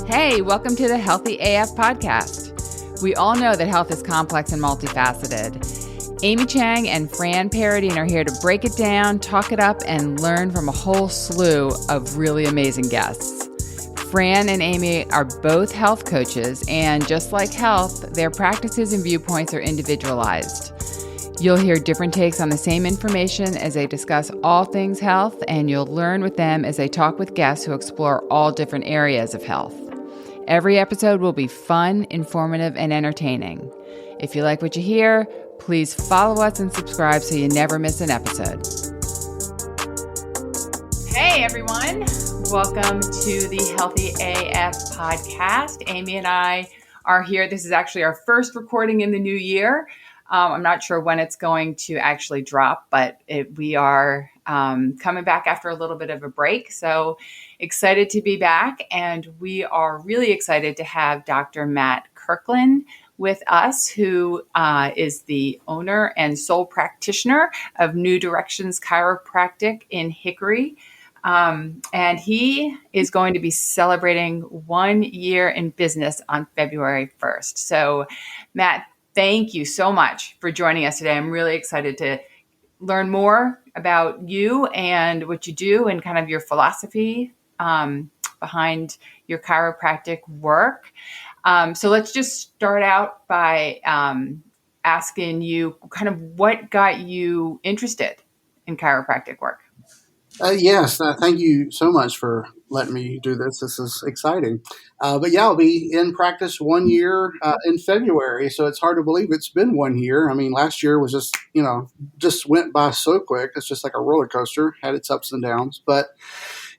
Hey, welcome to the Healthy AF podcast. We all know that health is complex and multifaceted. Amy Chang and Fran Paradine are here to break it down, talk it up, and learn from a whole slew of really amazing guests. Fran and Amy are both health coaches, and just like health, their practices and viewpoints are individualized. You'll hear different takes on the same information as they discuss all things health, and you'll learn with them as they talk with guests who explore all different areas of health. Every episode will be fun, informative, and entertaining. If you like what you hear, please follow us and subscribe so you never miss an episode. Hey, everyone. Welcome to the Healthy AF podcast. Amy and I are here. This is actually our first recording in the new year. I'm not sure when it's going to actually drop, but we are coming back after a little bit of a break. So excited to be back. And we are really excited to have Dr. Matt Kirkland with us, who is the owner and sole practitioner of New Directions Chiropractic in Hickory. And he is going to be celebrating 1 year in business on February 1st. So Matt, thank you so much for joining us today. I'm really excited to learn more about you and what you do and kind of your philosophy behind your chiropractic work. So let's just start out by asking you kind of what got you interested in chiropractic work. Yes, thank you so much for letting me do this. This is exciting. But yeah, I'll be in practice 1 year in February, so it's hard to believe it's been 1 year. I mean, last year was just went by so quick. It's just like a roller coaster, had its ups and downs. But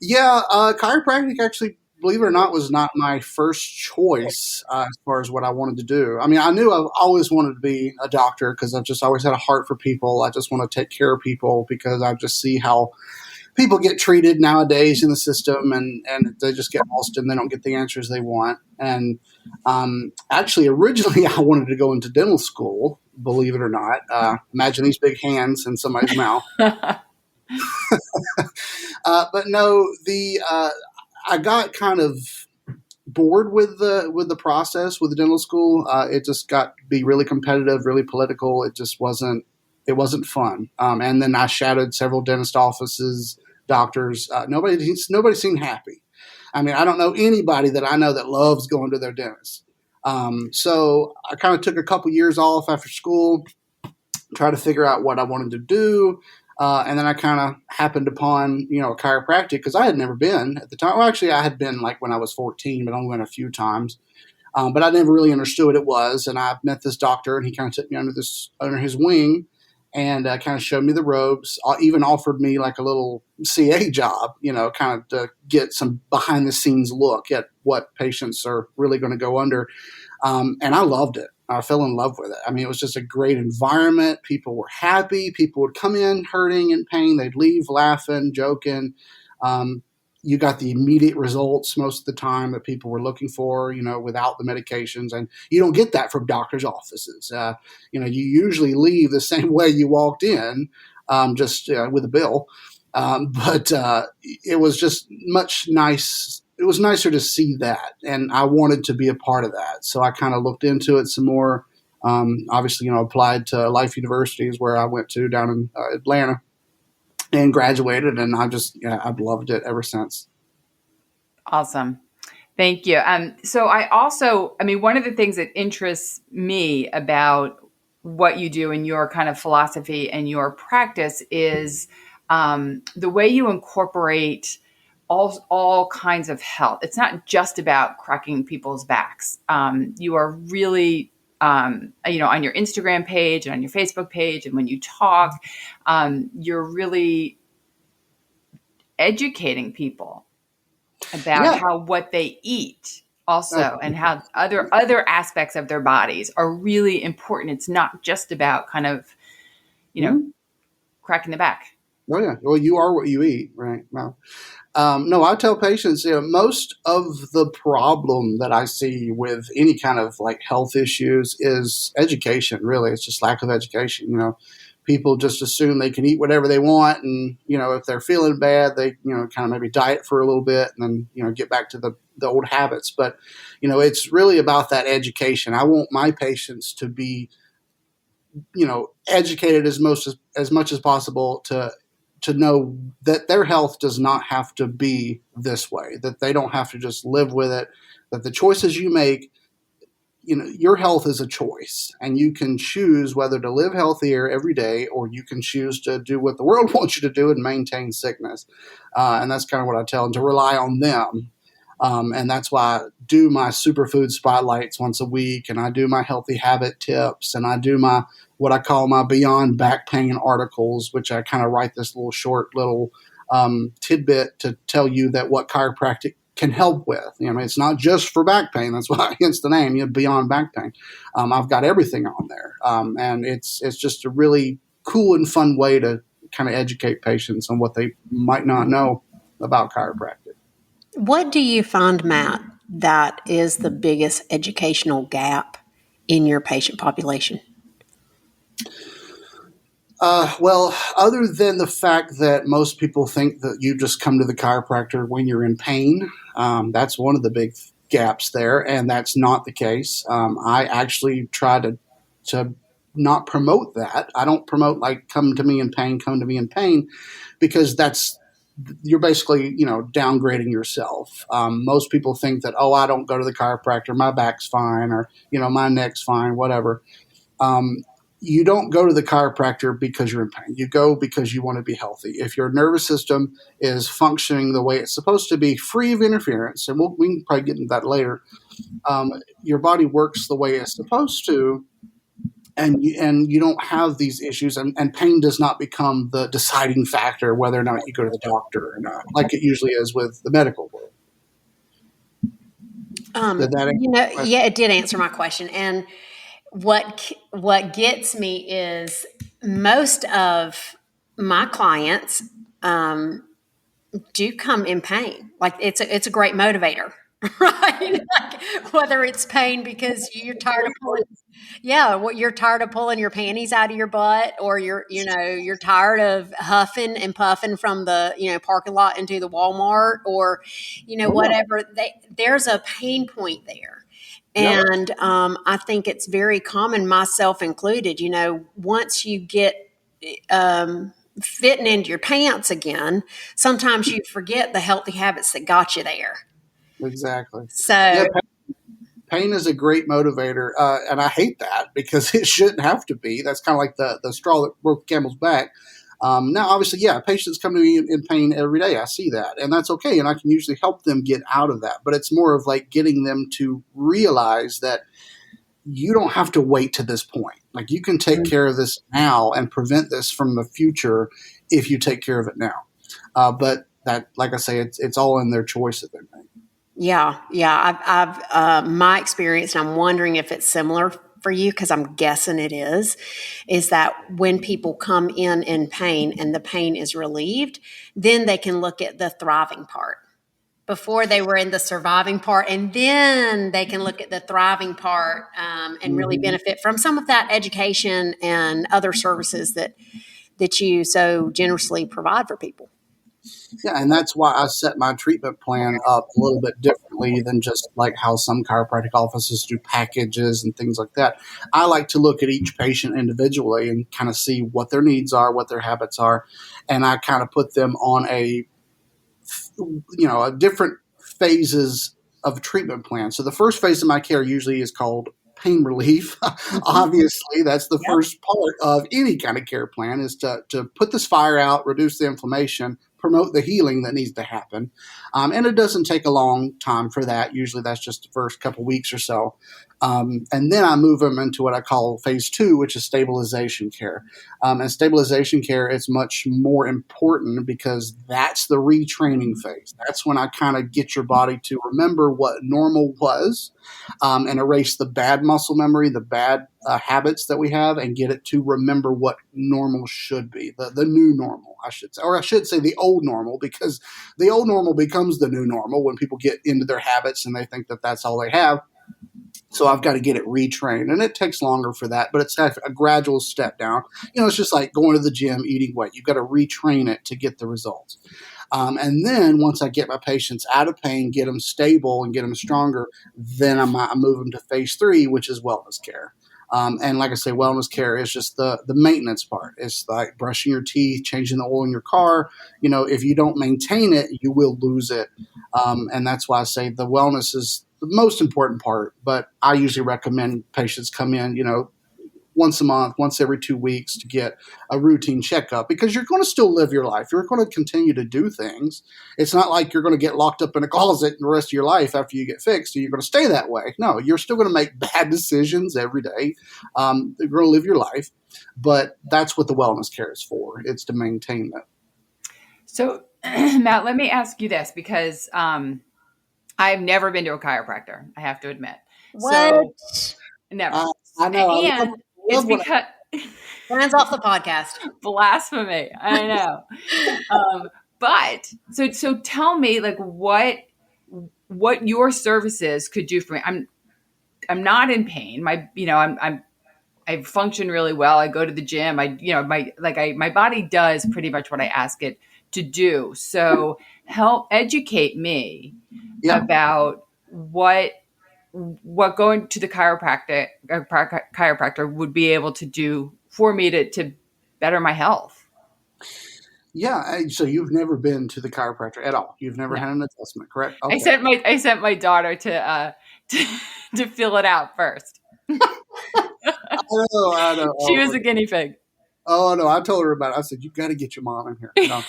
yeah, chiropractic actually, believe it or not, was not my first choice as far as what I wanted to do. I mean, I knew I always wanted to be a doctor because I've just always had a heart for people. I just want to take care of people because I just see how people get treated nowadays in the system and they just get lost and they don't get the answers they want. And actually, originally, I wanted to go into dental school, believe it or not. Imagine these big hands in somebody's mouth. But no, I got kind of bored with the process with the dental school. It just got to be really competitive, really political. It just wasn't fun. And then I shadowed several dentist offices, doctors. Nobody seemed happy. I mean, I don't know anybody that I know that loves going to their dentist. So I kind of took a couple years off after school, tried to figure out what I wanted to do. And then I kind of happened upon, chiropractic because I had never been at the time. Well, actually, I had been like when I was 14, but only went a few times. But I never really understood what it was. And I met this doctor, and he kind of took me under his wing and kind of showed me the ropes, even offered me like a little CA job, kind of to get some behind the scenes look at what patients are really going to go under. And I loved it. I fell in love with it. I mean, it was just a great environment. People were happy. People would come in hurting and pain. They'd leave laughing, joking. You got the immediate results most of the time that people were looking for, without the medications. And you don't get that from doctors' offices. You usually leave the same way you walked in, just with a bill. But it was just it was nicer to see that. And I wanted to be a part of that. So I kind of looked into it some more. Obviously, applied to Life University is where I went to down in Atlanta. And graduated, and I've loved it ever since. Awesome. Thank you. So one of the things that interests me about what you do and your kind of philosophy and your practice is the way you incorporate all kinds of health. It's not just about cracking people's backs. You are really on your Instagram page and on your Facebook page, and when you talk, you're really educating people about what they eat also, and how other aspects of their bodies are really important. It's not just about kind of, cracking the back. Oh yeah. Well, you are what you eat, right? Well, no, I tell patients, most of the problem that I see with any kind of like health issues is education. Really, it's just lack of education. people just assume they can eat whatever they want, and if they're feeling bad, they kind of maybe diet for a little bit, and then get back to the old habits. But it's really about that education. I want my patients to be educated as much as possible to know that their health does not have to be this way, that they don't have to just live with it, that the choices you make, your health is a choice, and you can choose whether to live healthier every day, or you can choose to do what the world wants you to do and maintain sickness. And that's kind of what I tell them, to rely on them. And that's why I do my superfood spotlights once a week, and I do my healthy habit tips, and I do my what I call my Beyond Back Pain articles, which I kind of write this little tidbit to tell you that what chiropractic can help with. It's not just for back pain. That's why hence the name, Beyond Back Pain. I've got everything on there, and it's just a really cool and fun way to kind of educate patients on what they might not know about chiropractic. What do you find, Matt, that is the biggest educational gap in your patient population? Well, other than the fact that most people think that you just come to the chiropractor when you're in pain, that's one of the big gaps there, and that's not the case. I actually try to not promote that. I don't promote like come to me in pain, because you're basically downgrading yourself. Most people think that, I don't go to the chiropractor, my back's fine, or my neck's fine, whatever. You don't go to the chiropractor because you're in pain. You go because you want to be healthy. If your nervous system is functioning the way it's supposed to be, free of interference, and we can probably get into that later, your body works the way it's supposed to, and you don't have these issues, and pain does not become the deciding factor whether or not you go to the doctor or not, like it usually is with the medical world. Yeah, it did answer my question. And what gets me is most of my clients do come in pain. Like it's a great motivator, right? Like, whether it's pain because you're tired of pulling, what you're tired of pulling your panties out of your butt, or you're tired of huffing and puffing from the parking lot into the Walmart, or whatever. There's a pain point there. And I think it's very common, myself included, once you get fitting into your pants again, sometimes you forget the healthy habits that got you there. Exactly. So pain is a great motivator, and I hate that because it shouldn't have to be. That's kind of like the straw that broke the camel's back. Now, obviously, patients come to me in pain every day. I see that, and that's okay, and I can usually help them get out of that. But it's more of like getting them to realize that you don't have to wait to this point. Like, you can take care of this now and prevent this from the future if you take care of it now. But that, like I say, it's all in their choice that they make. Yeah. I've my experience, and I'm wondering if it's similar for you, because I'm guessing it is that when people come in pain and the pain is relieved, then they can look at the thriving part. Before they were in the surviving part, and then they can look at the thriving part and really benefit from some of that education and other services that you so generously provide for people. Yeah, and that's why I set my treatment plan up a little bit differently than just like how some chiropractic offices do packages and things like that. I like to look at each patient individually and kind of see what their needs are, what their habits are, and I kind of put them on a different phases of a treatment plan. So the first phase of my care usually is called pain relief. Obviously, that's the first part of any kind of care plan, is to put this fire out, reduce the inflammation, promote the healing that needs to happen. And it doesn't take a long time for that. Usually that's just the first couple weeks or so. And then I move them into what I call phase 2, which is stabilization care. And stabilization care is much more important because that's the retraining phase. That's when I kind of get your body to remember what normal was, and erase the bad muscle memory, the bad habits that we have, and get it to remember what normal should be, the new normal, I should say. Or I should say the old normal, because the old normal becomes the new normal when people get into their habits and they think that that's all they have. So I've got to get it retrained, and it takes longer for that, but it's a gradual step down. It's just like going to the gym, eating weight. You've got to retrain it to get the results. And then once I get my patients out of pain, get them stable and get them stronger, then I move them to phase 3, which is wellness care. And like I say, wellness care is just the maintenance part. It's like brushing your teeth, changing the oil in your car. If you don't maintain it, you will lose it. And that's why I say the wellness is the most important part. But I usually recommend patients come in, once a month, once every 2 weeks to get a routine checkup, because you're going to still live your life. You're going to continue to do things. It's not like you're going to get locked up in a closet the rest of your life after you get fixed and you're going to stay that way. No, you're still going to make bad decisions every day. You're going to live your life, but that's what the wellness care is for. It's to maintain that. So Matt, let me ask you this, because I've never been to a chiropractor, I have to admit. What? So never. I know. And it's because Fran's off the podcast. Blasphemy. I know. But so tell me, like, what your services could do for me. I'm not in pain. I function really well. I go to the gym. My body does pretty much what I ask it to do. So help educate me about what going to the chiropractor would be able to do for me to better my health. Yeah. So you've never been to the chiropractor at all. You've never had an adjustment, correct? Okay. I sent my daughter to fill it out first. I know. She was a guinea pig. Oh no, I told her about it. I said, "You've got to get your mom in here." No.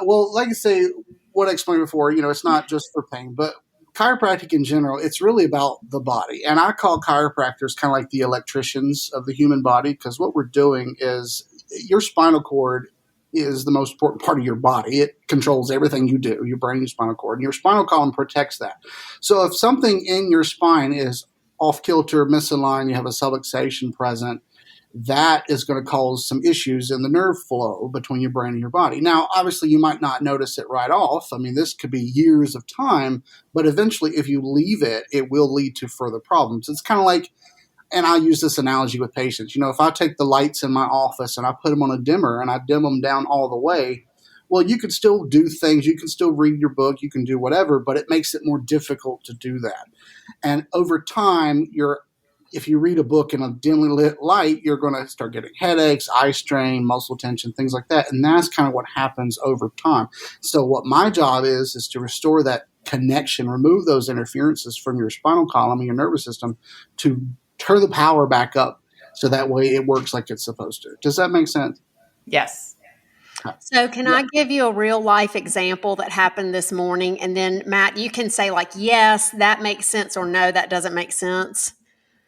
Well, like I say, what I explained before, it's not just for pain, but chiropractic in general, it's really about the body. And I call chiropractors kind of like the electricians of the human body, because what we're doing is your spinal cord is the most important part of your body. It controls everything you do, your brain, your spinal cord, and your spinal column protects that. So if something in your spine is off kilter, misaligned, you have a subluxation present, that is going to cause some issues in the nerve flow between your brain and your body. Now, obviously, you might not notice it right off. I mean, this could be years of time, but eventually, if you leave it, it will lead to further problems. It's kind of like, and I use this analogy with patients. If I take the lights in my office and I put them on a dimmer and I dim them down all the way, well, you can still do things. You can still read your book. You can do whatever, but it makes it more difficult to do that. And over time, if you read a book in a dimly lit light, you're going to start getting headaches, eye strain, muscle tension, things like that. And that's kind of what happens over time. So what my job is to restore that connection, remove those interferences from your spinal column and your nervous system to turn the power back up so that way it works like it's supposed to. Does that make sense? Yes. So can I give you a real life example that happened this morning? And then Matt, you can say like, yes, that makes sense, or no, that doesn't make sense.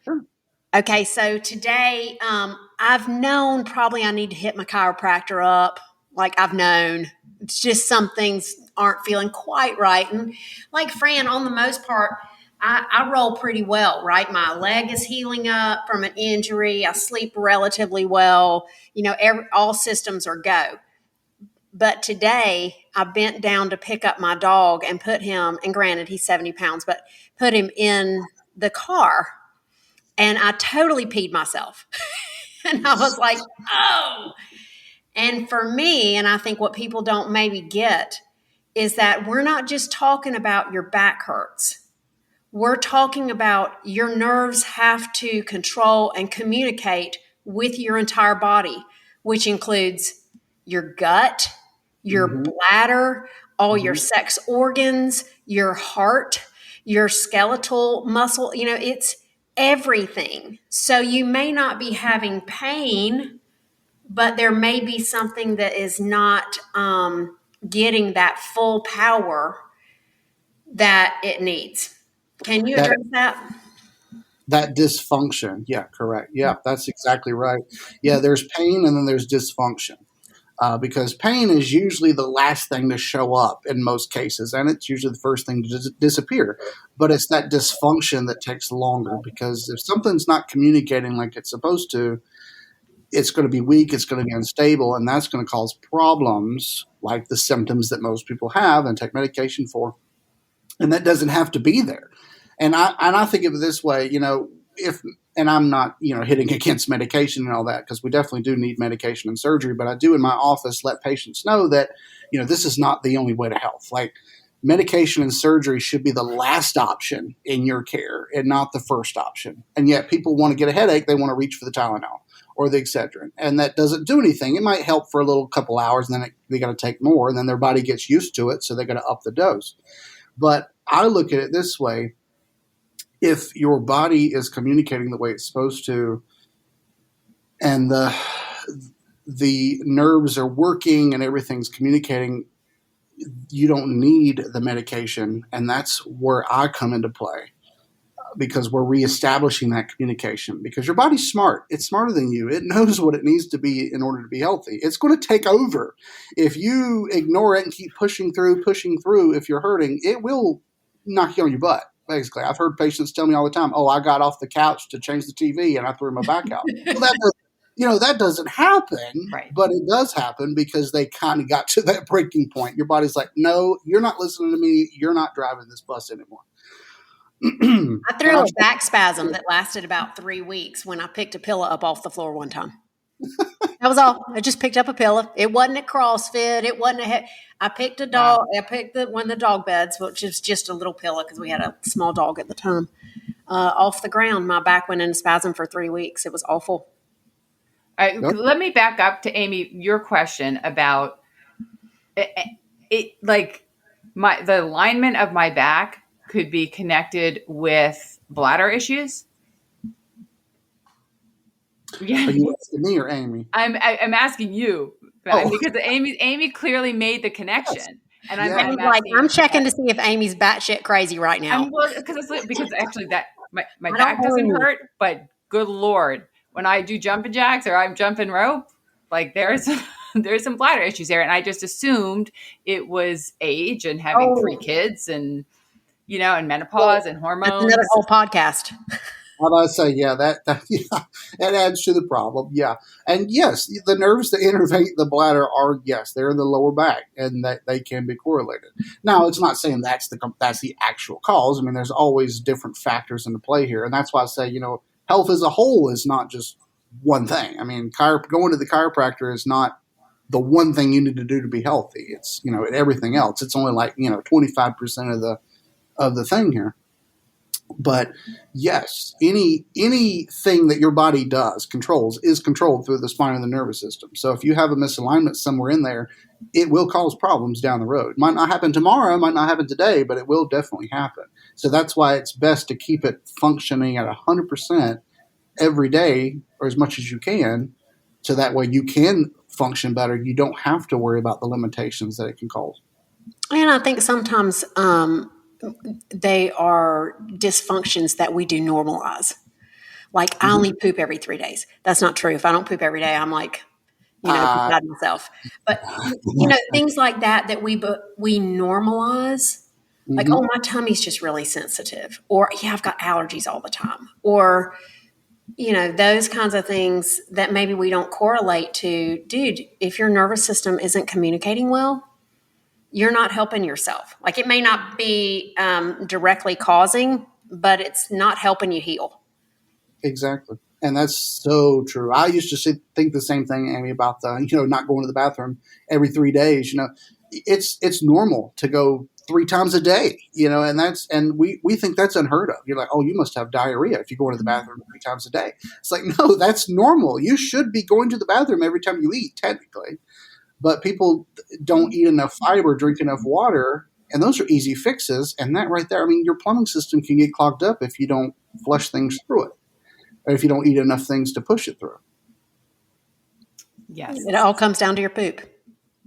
Sure. Okay. So today, I've known probably I need to hit my chiropractor up. Like I've known it's just some things aren't feeling quite right. And like Fran, on the most part, I roll pretty well, right? My leg is healing up from an injury. I sleep relatively well. All systems are go. But today I bent down to pick up my dog and put him, and granted he's 70 pounds, but put him in the car, and I totally peed myself. And I was like, oh. And for me, and I think what people don't maybe get is that we're not just talking about your back hurts. We're talking about your nerves have to control and communicate with your entire body, which includes your gut, your bladder, all your sex organs, your heart, your skeletal muscle. It's everything. So you may not be having pain, but there may be something that is not getting that full power that it needs. Can you address that? That dysfunction. Yeah, correct. Yeah, that's exactly right. Yeah, there's pain and then there's dysfunction. Because pain is usually the last thing to show up in most cases, and it's usually the first thing to disappear. But it's that dysfunction that takes longer, because if something's not communicating like it's supposed to, it's going to be weak, it's going to be unstable, and that's going to cause problems like the symptoms that most people have and take medication for. And that doesn't have to be there. And I think of it this way, if and I'm not, hitting against medication and all that, because we definitely do need medication and surgery, but I do in my office let patients know that, this is not the only way to health. Like medication and surgery should be the last option in your care and not the first option. And yet people want to get a headache, they want to reach for the Tylenol or the Excedrin, and that doesn't do anything. It might help for a little couple hours, and then they got to take more, and then their body gets used to it, so they got to up the dose. But I look at it this way: if your body is communicating the way it's supposed to, and the nerves are working and everything's communicating, you don't need the medication, and that's where I come into play. Because we're reestablishing that communication, because your body's smart. It's smarter than you. It knows what it needs to be in order to be healthy. It's going to take over. If you ignore it and keep pushing through, if you're hurting, it will knock you on your butt. Basically, I've heard patients tell me all the time, "Oh, I got off the couch to change the TV and I threw my back out." Well, that doesn't happen, Right. But it does happen because they kind of got to that breaking point. Your body's like, "No, you're not listening to me. You're not driving this bus anymore." I threw a back spasm that lasted about 3 weeks when I picked a pillow up off the floor one time. That was all. I just picked up a pillow. It wasn't a CrossFit. It wasn't I picked a dog. Wow. I picked one of the dog beds, which is just a little pillow because we had a small dog at the time. Off the ground, my back went in a spasm for 3 weeks. It was awful. Let me back up to Amy, your question about it like the alignment of my back could be connected with bladder issues. Yeah. Are you asking me or Amy? I'm asking you, because Amy clearly made the connection. Yes. And I'm checking to see if Amy's batshit crazy right now. Because actually that my back doesn't hurt, but good Lord, when I do jumping jacks or I'm jumping rope, like there's some bladder issues there, and I just assumed it was age and having 3 kids and and menopause and hormones. That's another whole podcast. How do I say? Yeah, that it adds to the problem. Yeah, and yes, the nerves that innervate the bladder are they're in the lower back, and that they can be correlated. Now, it's not saying that's the actual cause. I mean, there's always different factors into play here, and that's why I say health as a whole is not just one thing. I mean, going to the chiropractor is not the one thing you need to do to be healthy. It's everything else. It's only like 25% of the thing here. But yes, anything that your body controls is controlled through the spine and the nervous system. So if you have a misalignment somewhere in there, it will cause problems down the road. It might not happen tomorrow, might not happen today, but it will definitely happen. So that's why it's best to keep it functioning at 100% every day, or as much as you can, so that way you can function better. You don't have to worry about the limitations that it can cause. And I think sometimes they are dysfunctions that we do normalize. Like, I only poop every 3 days. That's not true. If I don't poop every day, I'm like, beside myself. But, things like that we normalize. Like, oh, my tummy's just really sensitive. Or, I've got allergies all the time. Or, those kinds of things that maybe we don't correlate to. Dude, if your nervous system isn't communicating well, you're not helping yourself. Like, it may not be directly causing, but it's not helping you heal. Exactly. And that's so true. I used to think the same thing, Amy, about not going to the bathroom every 3 days. It's normal to go 3 times a day, and we think that's unheard of. You're like, oh, you must have diarrhea if you go into the bathroom 3 times a day. It's like, no, that's normal. You should be going to the bathroom every time you eat, technically. But people don't eat enough fiber, drink enough water, and those are easy fixes. And that right there, I mean, your plumbing system can get clogged up if you don't flush things through it, or if you don't eat enough things to push it through. Yes. It all comes down to your poop.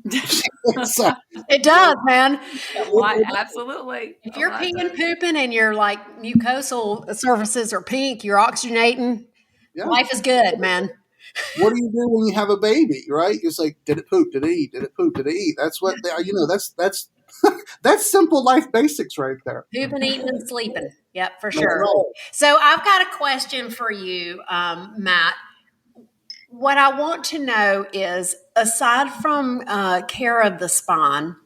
It does, man. Absolutely. If you're peeing and pooping and your mucosal surfaces are pink, you're oxygenating, life is good, man. What do you do when you have a baby, right? It's like, did it poop? Did it eat? Did it poop? Did it eat? That's what that's that's simple life basics right there. Pooping, eating, and sleeping. Yep, for sure. Right. So I've got a question for you, Matt. What I want to know is, aside from care of the spine,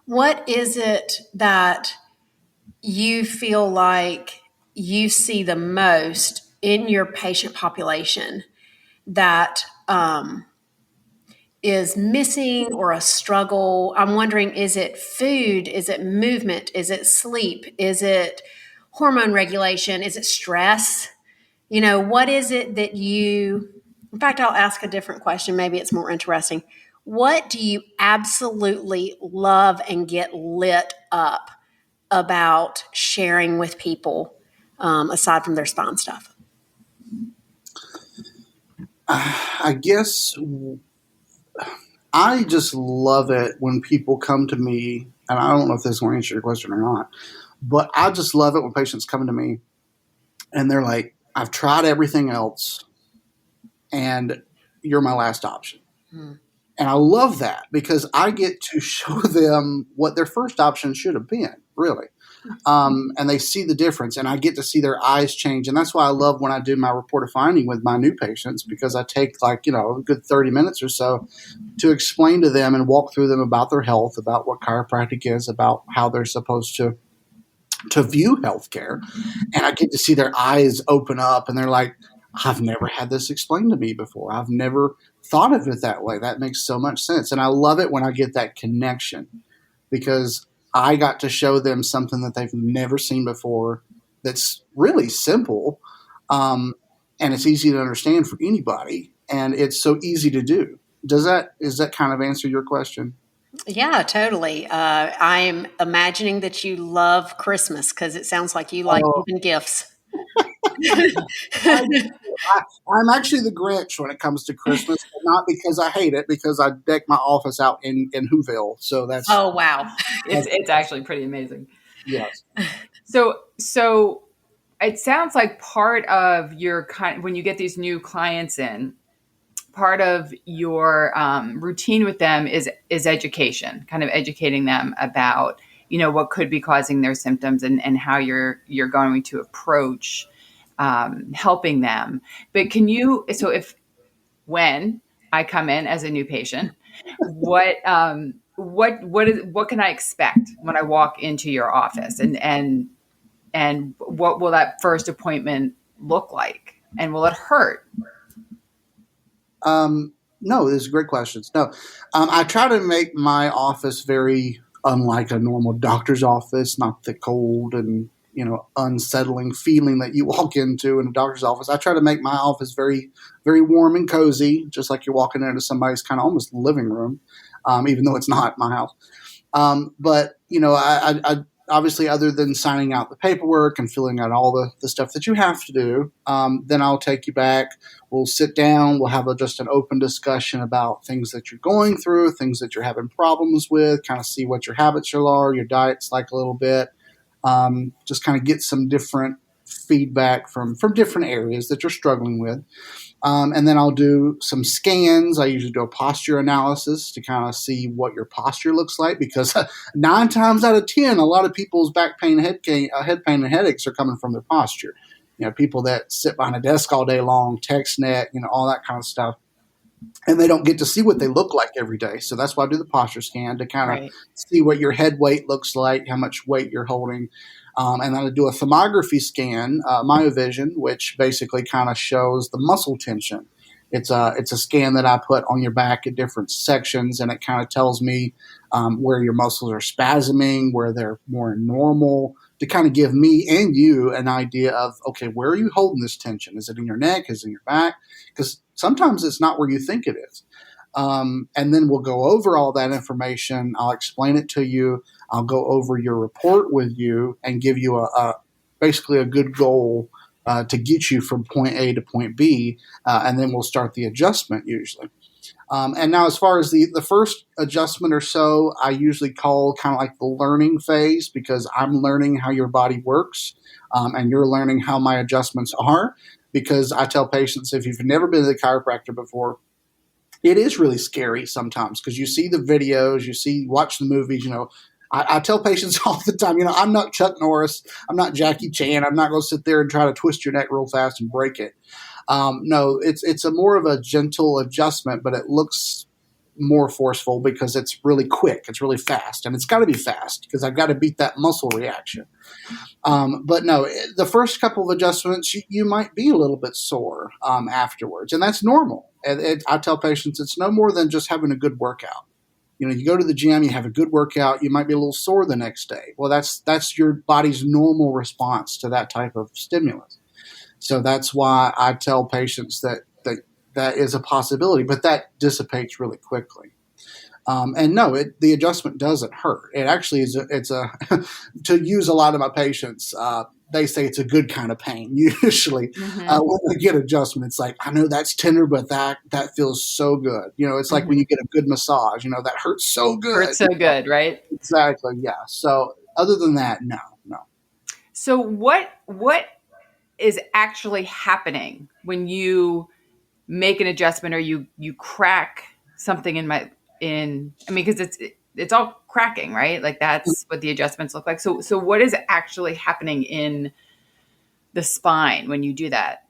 what is it that you feel like you see the most in your patient population that is missing or a struggle? I'm wondering, is it food? Is it movement? Is it sleep? Is it hormone regulation? Is it stress? What is it that in fact, I'll ask a different question. Maybe it's more interesting. What do you absolutely love and get lit up about sharing with people, aside from their spine stuff? I guess I just love it when people come to me, and I don't know if this will answer your question or not, but I just love it when patients come to me and they're like, I've tried everything else and you're my last option. And I love that because I get to show them what their first option should have been, really. And they see the difference, and I get to see their eyes change. And that's why I love when I do my report of finding with my new patients, because I take a good 30 minutes or so to explain to them and walk through them about their health, about what chiropractic is, about how they're supposed to view healthcare. And I get to see their eyes open up, and they're like, I've never had this explained to me before. I've never thought of it that way. That makes so much sense. And I love it when I get that connection, because I got to show them something that they've never seen before that's really simple, and it's easy to understand for anybody, and it's so easy to do. Does that kind of answer your question? Yeah, totally. I'm imagining that you love Christmas because it sounds like you like giving gifts. I'm actually the Grinch when it comes to Christmas, but not because I hate it, because I deck my office out in Whoville. So that's wow. It's actually pretty amazing. Yes. So it sounds like part of your when you get these new clients in, part of your routine with them is education, kind of educating them about what could be causing their symptoms and how you're going to approach helping them. But when I come in as a new patient, what can I expect when I walk into your office, and what will that first appointment look like, and will it hurt? No, these are great questions. No, I try to make my office very unlike a normal doctor's office, not the cold and unsettling feeling that you walk into in a doctor's office. I try to make my office very, very warm and cozy, just like you're walking into somebody's kind of almost living room, even though it's not my house. But I obviously, other than signing out the paperwork and filling out all the stuff that you have to do, then I'll take you back. We'll sit down. We'll have just an open discussion about things that you're going through, things that you're having problems with, kind of see what your habits are, your diet's like a little bit. Just kind of get some different feedback from different areas that you're struggling with. And then I'll do some scans. I usually do a posture analysis to kind of see what your posture looks like, because 9 times out of 10, a lot of people's back pain, head pain, and headaches are coming from their posture. People that sit behind a desk all day long, TextNet, all that kind of stuff. And they don't get to see what they look like every day. So that's why I do the posture scan, to kind of see what your head weight looks like, how much weight you're holding. And then I do a thermography scan, myovision, which basically kind of shows the muscle tension. It's a scan that I put on your back at different sections, and it kind of tells me where your muscles are spasming, where they're more normal, to kind of give me and you an idea of, okay, where are you holding this tension? Is it in your neck? Is it in your back? Because sometimes it's not where you think it is. And then we'll go over all that information. I'll explain it to you. I'll go over your report with you and give you basically a good goal to get you from point A to point B, and then we'll start the adjustment usually. And now, as far as the first adjustment or so, I usually call kind of like the learning phase, because I'm learning how your body works, and you're learning how my adjustments are. Because I tell patients, if you've never been to the chiropractor before, it is really scary sometimes, because you see the videos, watch the movies. I tell patients all the time, I'm not Chuck Norris, I'm not Jackie Chan, I'm not going to sit there and try to twist your neck real fast and break it. No, it's a more of a gentle adjustment, but it looks more forceful because it's really quick. It's really fast, and it's got to be fast because I've got to beat that muscle reaction. But no, the first couple of adjustments, you might be a little bit sore afterwards, and that's normal. I tell patients it's no more than just having a good workout. You go to the gym, you have a good workout, you might be a little sore the next day. Well, that's your body's normal response to that type of stimulus. So that's why I tell patients that is a possibility, but that dissipates really quickly. And no, the adjustment doesn't hurt. It actually is. It's to use a lot of my patients. They say it's a good kind of pain. Usually, when they get adjustment, it's like, I know that's tender, but that feels so good. It's like when you get a good massage. That hurts so good. Hurts so good, right? Exactly. Yeah. So other than that, no. So what is actually happening when you make an adjustment or you crack something because it's all cracking, right? Like that's what the adjustments look like. So what is actually happening in the spine when you do that?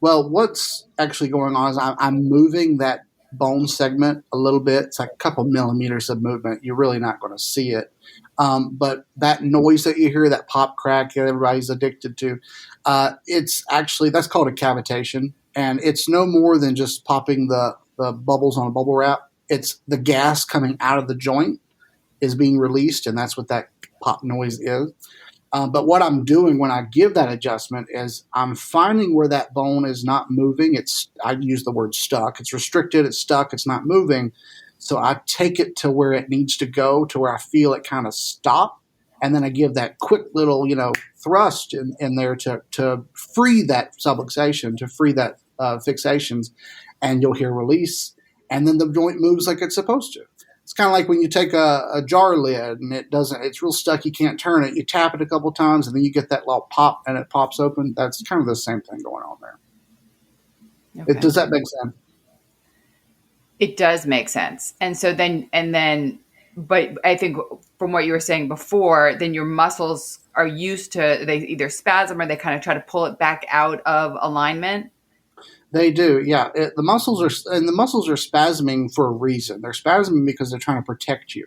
Well, what's actually going on is I'm moving that bone segment a little bit. It's like a couple millimeters of movement. You're really not going to see it. But that noise that you hear, that pop crack that everybody's addicted to, that's called a cavitation. And it's no more than just popping the bubbles on a bubble wrap. It's the gas coming out of the joint is being released, and that's what that pop noise is. But what I'm doing when I give that adjustment is I'm finding where that bone is not moving. I use the word stuck. It's restricted. It's stuck. It's not moving. So I take it to where it needs to go, to where I feel it kind of stop. And then I give that quick little, thrust in there to free that subluxation, to free that fixations. And you'll hear release. And then the joint moves like it's supposed to. It's kind of like when you take a jar lid and it's real stuck, you can't turn it. You tap it a couple times and then you get that little pop and it pops open. That's kind of the same thing going on there. Okay. Does that make sense? It does make sense. And so but I think from what you were saying before, then your muscles are used to, they either spasm or they kind of try to pull it back out of alignment. They do, yeah. The muscles are spasming for a reason. They're spasming because they're trying to protect you.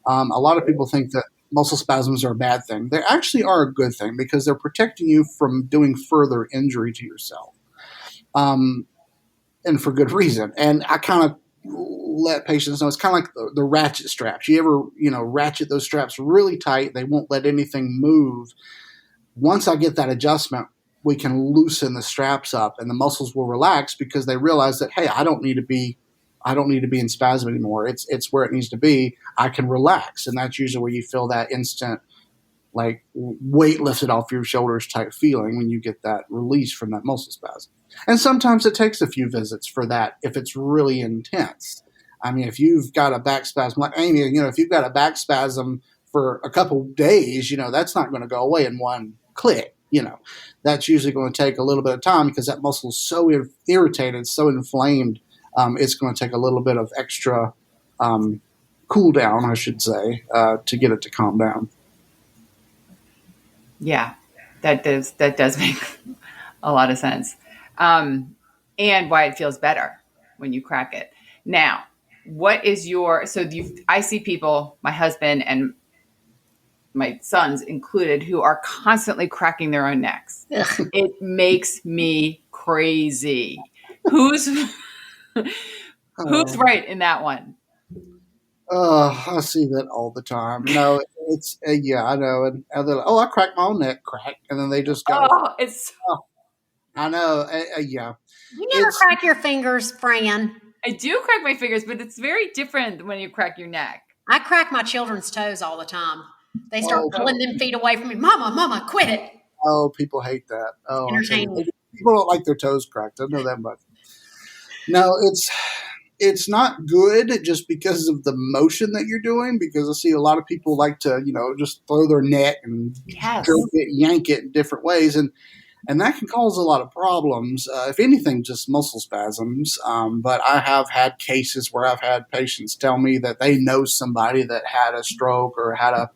A lot of people think that muscle spasms are a bad thing. They actually are a good thing because they're protecting you from doing further injury to yourself, and for good reason. And I kind of let patients know it's kind of like the ratchet straps. You ever ratchet those straps really tight? They won't let anything move. Once I get that adjustment, we can loosen the straps up and the muscles will relax because they realize that, hey, I don't need to be in spasm anymore. It's where it needs to be. I can relax. And that's usually where you feel that instant, like, weight lifted off your shoulders type feeling when you get that release from that muscle spasm. And sometimes it takes a few visits for that if it's really intense. I mean, if you've got a back spasm, like Amy, if you've got a back spasm for a couple days, that's not going to go away in one click. That's usually going to take a little bit of time because that muscle is so irritated, so inflamed. It's going to take a little bit of extra cool down, I should say, to get it to calm down. Yeah, that does make a lot of sense. And why it feels better when you crack it. Now, what is I see people, my husband and my sons included, who are constantly cracking their own necks. Ugh. It makes me crazy. Who's right in that one? I see that all the time. No, it's yeah, I know. And they're like, I cracked my own neck crack, and then they just go. I know. Yeah. You never crack your fingers, Fran. I do crack my fingers, but it's very different when you crack your neck. I crack my children's toes all the time. They start pulling them feet away from me. Mama, quit it. Oh, people hate that. Oh, people don't like their toes cracked. I know that much. No, it's not good just because of the motion that you're doing, because I see a lot of people like to, just throw their neck and yank it in different ways. And that can cause a lot of problems. If anything, just muscle spasms. But I have had cases where I've had patients tell me that they know somebody that had a stroke or had a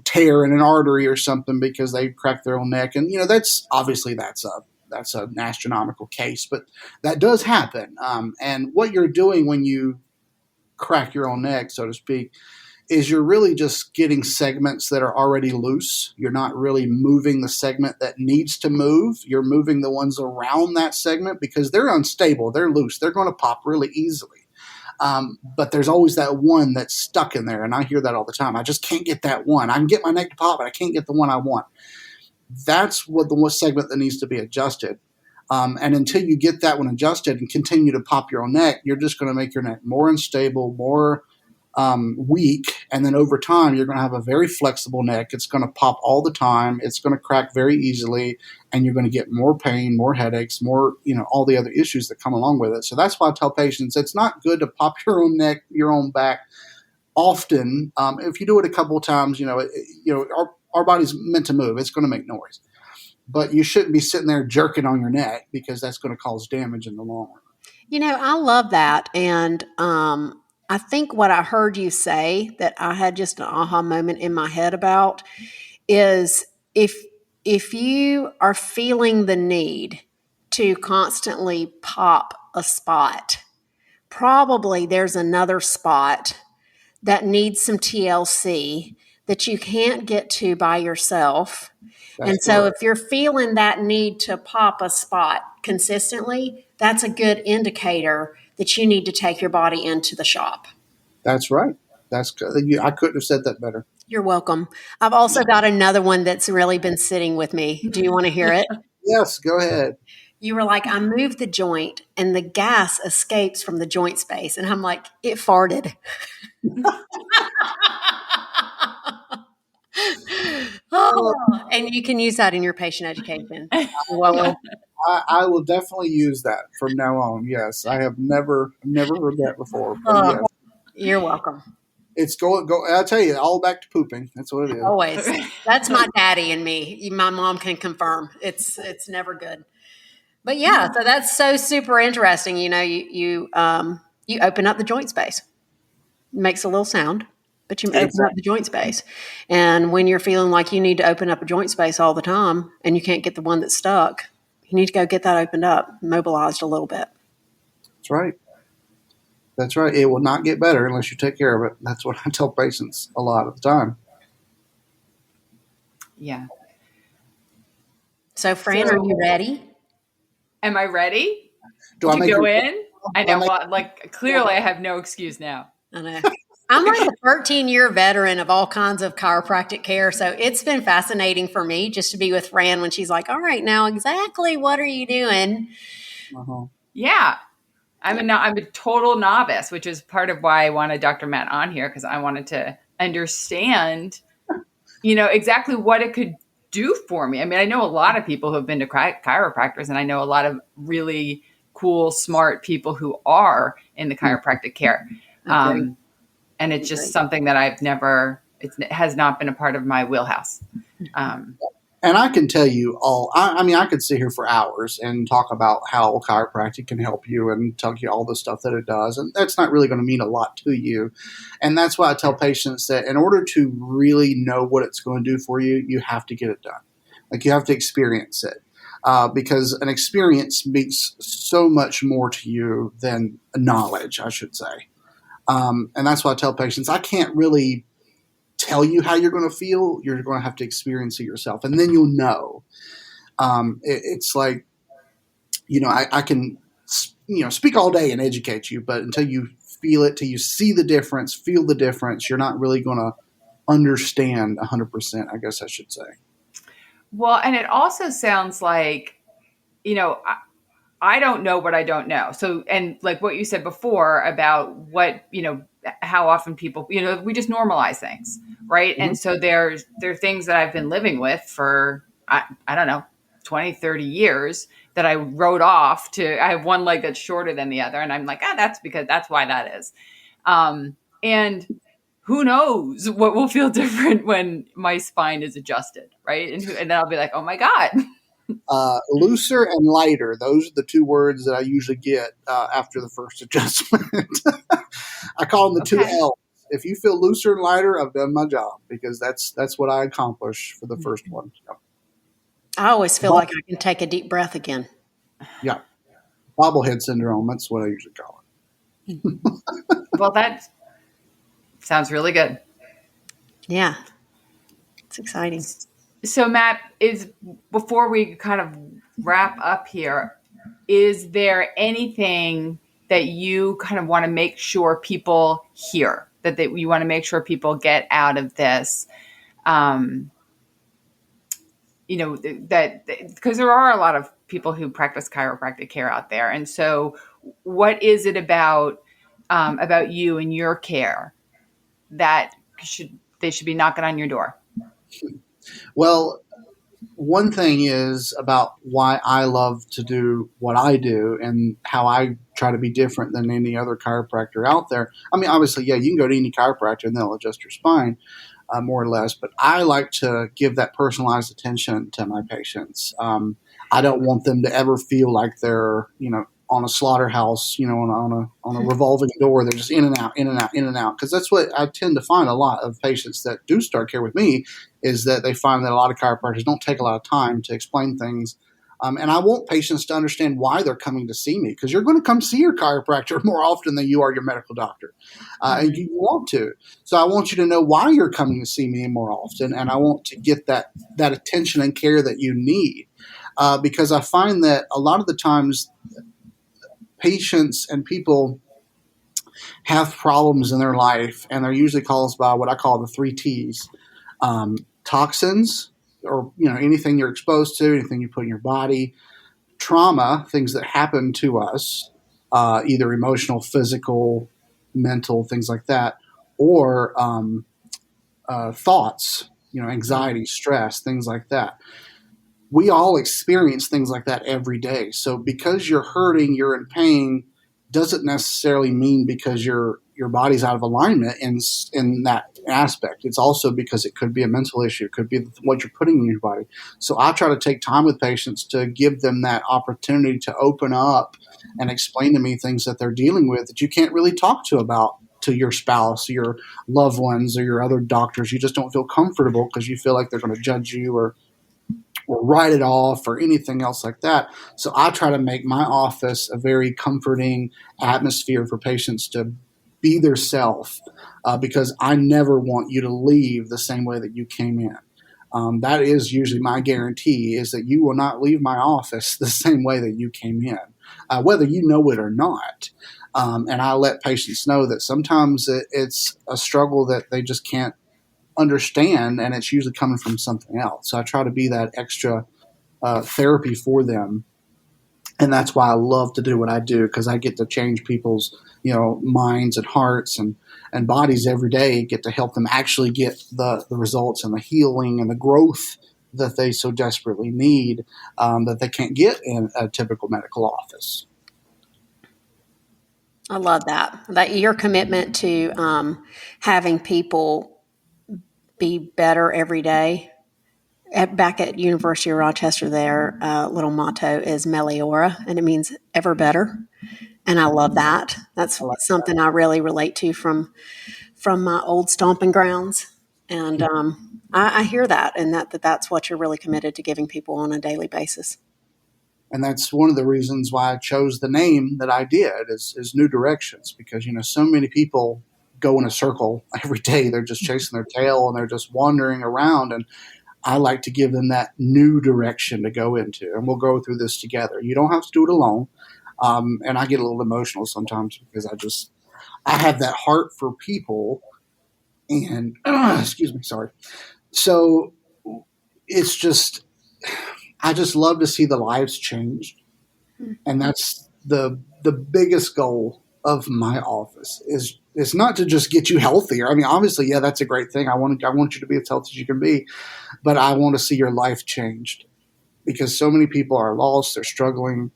tear in an artery or something because they cracked their own neck. And, that's an astronomical case, but that does happen. And what you're doing when you crack your own neck, so to speak, is you're really just getting segments that are already loose. You're not really moving the segment that needs to move. You're moving the ones around that segment because they're unstable. They're loose. They're going to pop really easily. But there's always that one that's stuck in there. And I hear that all the time. I just can't get that one. I can get my neck to pop, but I can't get the one I want. That's what the segment that needs to be adjusted. And until you get that one adjusted and continue to pop your own neck, you're just going to make your neck more unstable, more weak. And then over time, you're going to have a very flexible neck. It's going to pop all the time. It's going to crack very easily. And you're going to get more pain, more headaches, more, all the other issues that come along with it. So that's why I tell patients it's not good to pop your own neck, your own back often. If you do it a couple of times, our body's meant to move. It's going to make noise. But you shouldn't be sitting there jerking on your neck because that's going to cause damage in the long run. I love that. And I think what I heard you say that I had just an aha moment in my head about is if you are feeling the need to constantly pop a spot, probably there's another spot that needs some TLC that you can't get to by yourself. And so if you're feeling that need to pop a spot consistently, that's a good indicator that you need to take your body into the shop. That's right. That's good. I couldn't have said that better. You're welcome. I've also got another one that's really been sitting with me. Do you want to hear it? Yes, go ahead. You were like, I moved the joint and the gas escapes from the joint space. And I'm like, it farted. And you can use that in your patient education. Well, I will definitely use that from now on. Yes, I have never heard that before. But yes. You're welcome. It's go. I'll tell you, all back to pooping. That's what it is. Always. That's my daddy and me. My mom can confirm. It's never good. But yeah, so that's so super interesting. You open up the joint space. It makes a little sound. But you open up the joint space. And when you're feeling like you need to open up a joint space all the time and you can't get the one that's stuck, you need to go get that opened up, mobilized a little bit. That's right. That's right. It will not get better unless you take care of it. That's what I tell patients a lot of the time. Yeah. So, Fran, are you ready? Am I ready? Do I make go in? I know. Clearly I have no excuse now. I know. I'm like a 13-year veteran of all kinds of chiropractic care. So it's been fascinating for me just to be with Fran when she's like, all right, now exactly what are you doing? Uh-huh. Yeah. I'm a total novice, which is part of why I wanted Dr. Matt on here, because I wanted to understand, exactly what it could do for me. I mean, I know a lot of people who have been to chiropractors, and I know a lot of really cool, smart people who are in the chiropractic care. And it's just something that it has not been a part of my wheelhouse. And I can tell you I could sit here for hours and talk about how chiropractic can help you and tell you all the stuff that it does. And that's not really going to mean a lot to you. And that's why I tell patients that in order to really know what it's going to do for you, you have to get it done. Like you have to experience it. Because an experience means so much more to you than knowledge, I should say. And that's why I tell patients, I can't really tell you how you're going to feel. You're going to have to experience it yourself. And then you'll know. It's like, I can, speak all day and educate you, but until you feel it, till you see the difference, feel the difference, you're not really going to understand 100%, I guess I should say. Well, and it also sounds like, I don't know what I don't know. So, and like what you said before about what, how often people, we just normalize things, right? Mm-hmm. And so there are things that I've been living with for, I don't know, 20, 30 years that I wrote off I have one leg that's shorter than the other. And I'm like, that's why that is. And who knows what will feel different when my spine is adjusted, right? And then I'll be like, oh my God. Looser and lighter. Those are the two words that I usually get after the first adjustment. I call them the two L's. If you feel looser and lighter, I've done my job because that's what I accomplish for the first one. So. I always feel like I can take a deep breath again. Yeah. Bobblehead syndrome. That's what I usually call it. Well, Sounds really good. Yeah, it's exciting. So Matt, before we kind of wrap up here, is there anything that you kind of want to make sure people hear, that you want to make sure people get out of this? That because there are a lot of people who practice chiropractic care out there. And so what is it about you and your care that they should be knocking on your door? Well, one thing is about why I love to do what I do and how I try to be different than any other chiropractor out there. I mean, obviously, yeah, you can go to any chiropractor and they'll adjust your spine more or less, but I like to give that personalized attention to my patients. I don't want them to ever feel like they're, on a slaughterhouse, on a revolving door. They're just in and out, in and out, in and out. Because that's what I tend to find a lot of patients that do start care with me is that they find that a lot of chiropractors don't take a lot of time to explain things. And I want patients to understand why they're coming to see me, because you're going to come see your chiropractor more often than you are your medical doctor. And you want to. So I want you to know why you're coming to see me more often. And I want to get that attention and care that you need. Because I find that a lot of the times patients and people have problems in their life, and they're usually caused by what I call the 3 T's. Toxins, or anything you're exposed to, anything you put in your body, trauma, things that happen to us, either emotional, physical, mental, things like that, or thoughts, anxiety, stress, things like that. We all experience things like that every day. So because you're hurting, you're in pain, doesn't necessarily mean because your body's out of alignment in that aspect. It's also because it could be a mental issue. It could be what you're putting in your body. So I try to take time with patients to give them that opportunity to open up and explain to me things that they're dealing with that you can't really talk to your spouse, your loved ones, or your other doctors. You just don't feel comfortable because you feel like they're going to judge you or write it off or anything else like that. So I try to make my office a very comforting atmosphere for patients to be their self, because I never want you to leave the same way that you came in. That is usually my guarantee, is that you will not leave my office the same way that you came in, whether you know it or not. And I let patients know that sometimes it's a struggle that they just can't understand, and it's usually coming from something else. So I try to be that extra therapy for them, and that's why I love to do what I do, because I get to change people's minds and hearts and bodies every day. Get to help them actually get the results and the healing and the growth that they so desperately need, that they can't get in a typical medical office. I love that your commitment to having people be better every day. Back at University of Rochester, their little motto is Meliora, and it means ever better. And I love that. That's something I really relate to from my old stomping grounds. And I hear that, and that's what you're really committed to giving people on a daily basis. And that's one of the reasons why I chose the name that I did is New Directions, because, so many people go in a circle every day. They're just chasing their tail and they're just wandering around. And I like to give them that new direction to go into. And we'll go through this together. You don't have to do it alone. And I get a little emotional sometimes because I have that heart for people. And excuse me, sorry. So it's just, I just love to see the lives changed. And that's the biggest goal of my office is it's not to just get you healthier. I mean, obviously, yeah, that's a great thing. I want you to be as healthy as you can be, but I want to see your life changed, because so many people are lost. They're struggling.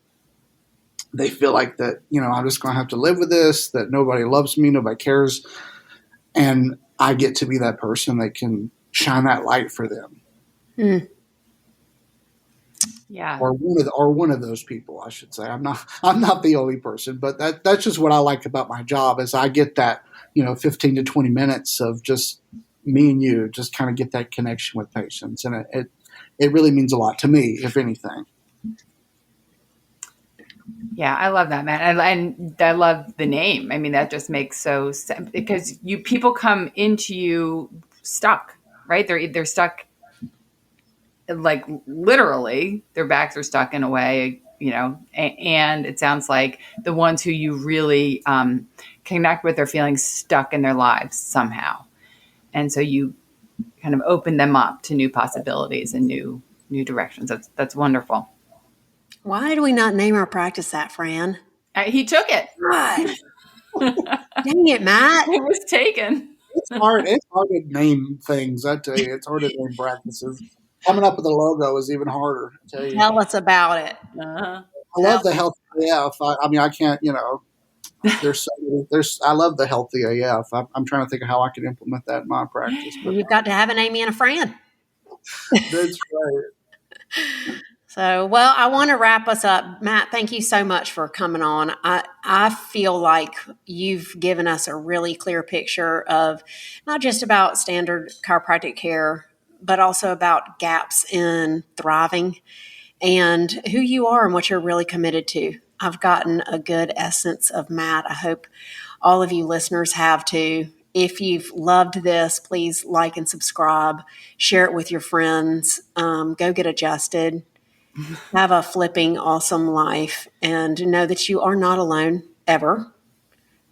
They feel like that, I'm just going to have to live with this, that nobody loves me, nobody cares. And I get to be that person that can shine that light for them. Mm. Yeah. Or one of those people, I should say. I'm not the only person, but that's just what I like about my job is I get that, 15 to 20 minutes of just me and you, just kind of get that connection with patients. And it really means a lot to me, if anything. Yeah, I love that, man. And I love the name. I mean, that just makes so sense because people come into you stuck, right? They're stuck, like literally their backs are stuck in a way, and it sounds like the ones who you really connect with are feeling stuck in their lives somehow. And so you kind of open them up to new possibilities and new directions. That's wonderful. Why do we not name our practice that, Fran? He took it. God. Dang it, Matt. It was taken. It's hard. It's hard to name things. I tell you, it's hard to name practices. Coming up with a logo is even harder. I tell you, Tell us about it. Uh-huh. I love the healthy AF. I mean, I can't. I love the healthy AF. I'm trying to think of how I can implement that in my practice. But You've got to have an Amy and a Fran. that's right. So, well, I want to wrap us up. Matt, thank you so much for coming on. I feel like you've given us a really clear picture of not just about standard chiropractic care, but also about gaps in thriving and who you are and what you're really committed to. I've gotten a good essence of Matt. I hope all of you listeners have too. If you've loved this, please like and subscribe, share it with your friends, go get adjusted. Have a flipping awesome life and know that you are not alone ever.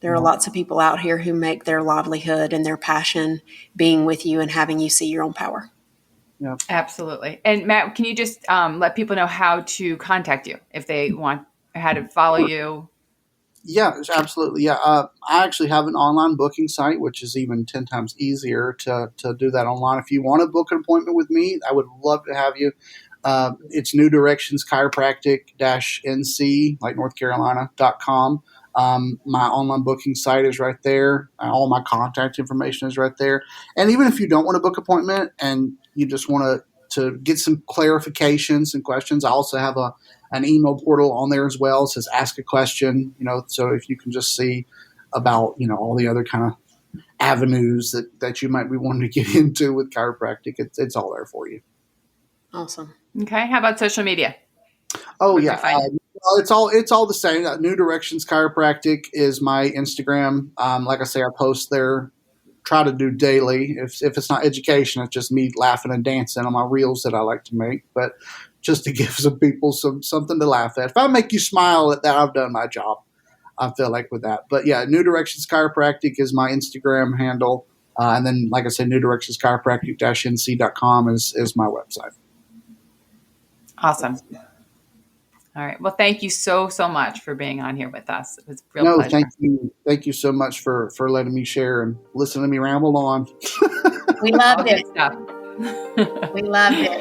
There are lots of people out here who make their livelihood and their passion being with you and having you see your own power. Yeah. Absolutely. And Matt, can you just let people know how to contact you if they want, how to follow you? Yeah, absolutely. Yeah, I actually have an online booking site, which is even 10 times easier to do that online. If you want to book an appointment with me, I would love to have you. It's New Directions Chiropractic -NC, like North Carolina.com. My online booking site is right there. All my contact information is right there. And even if you don't want to book an appointment and you just want to get some clarifications and questions, I also have an email portal on there as well. It says ask a question, so if you can just see about, all the other kind of avenues that you might be wanting to get into with chiropractic, it's all there for you. Awesome. Okay. How about social media? Oh Where can yeah. I find you? It's all the same. New Directions Chiropractic is my Instagram. Like I say, I post there, try to do daily. If it's not education, it's just me laughing and dancing on my reels that I like to make. But just to give some people something to laugh at. If I make you smile at that, I've done my job. I feel like with that. But yeah, New Directions Chiropractic is my Instagram handle. And then, like I said, New Directions Chiropractic -NC.com is my website. Awesome. All right. Well, thank you so much for being on here with us. It was a real No, pleasure. thank you. Thank you so much for letting me share and listen to me ramble on. We loved All good it. stuff. We loved it.